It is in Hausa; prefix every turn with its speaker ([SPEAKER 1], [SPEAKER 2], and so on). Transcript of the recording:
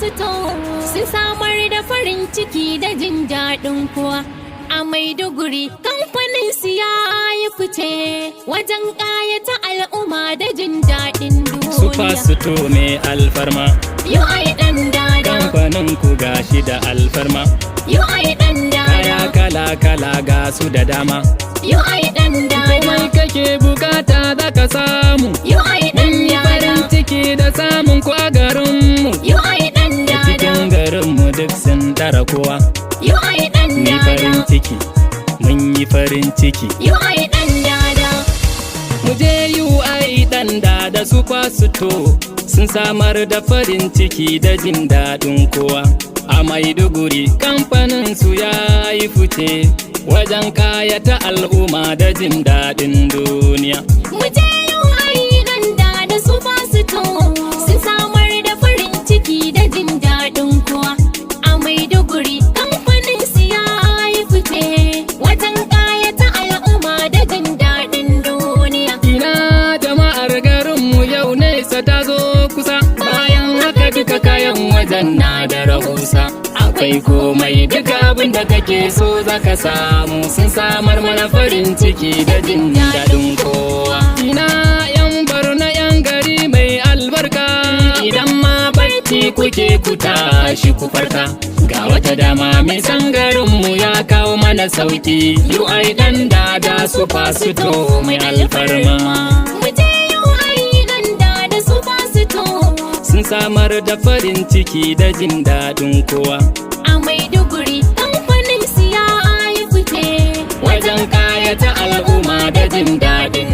[SPEAKER 1] Sito sun samar da farin ciki da jin daɗin kowa. A Maiduguri kamfanin su ya yi fice wajen ƙayata al'umma da jin daɗin duniya.
[SPEAKER 2] Super Sito mai alfarma,
[SPEAKER 1] UI ɗan dada.
[SPEAKER 2] kamfanin ku gashi da alfarma.
[SPEAKER 1] UI ɗan
[SPEAKER 2] Kaya
[SPEAKER 1] dada.
[SPEAKER 2] kala-kala ga su da dama.
[SPEAKER 1] UI ɗan dada.
[SPEAKER 2] Komai kake bukata za ka samu.
[SPEAKER 1] UI ɗan
[SPEAKER 2] Farin
[SPEAKER 1] dada.
[SPEAKER 2] ciki da samun ku a garinmu.
[SPEAKER 1] UI ɗan dada.
[SPEAKER 2] Cikin garinmu duk sun tara kowa.
[SPEAKER 1] UI ɗan
[SPEAKER 2] Ni farin
[SPEAKER 1] dada.
[SPEAKER 2] ciki, mun yi farin ciki.
[SPEAKER 1] UI ɗan dada.
[SPEAKER 2] Mu je UI ɗan da Super Sito sun samar da farin ciki da jin daɗin kowa. A Maiduguri kamfanin su ya yi fice wajen kayata al'umma da jin daɗin duniya.
[SPEAKER 1] Mu je UI ɗan dada Super Sito sun samar da farin ciki da jin daɗin kowa. A Maiduguri kamfanin su ya yi fice wajen ƙayata al'umma da jin daɗin duniya.
[SPEAKER 2] Ina jama'ar garinmu yau nesa ta zo kusa, bayan haka duka kayan wajen na da rahusa. Akwai komai duka abin da kake so zaka samu, sun samar mana farin ciki da jin daɗin kowa. Ina yan Borno yan gari mai albarka, idan ma bacci kuke ku tashi ku farka. Ga wata dama mai san garinmu ya kawo mana sauki, UI ɗan da Super Sito mai alfarma.
[SPEAKER 1] Mu je UI ɗan dada Super Sito
[SPEAKER 2] Sun samar da farin ciki da jin daɗin kowa.
[SPEAKER 1] a Maiduguri kamfanin su ya yi fice
[SPEAKER 2] Wajen kayata al'umma da jin daɗin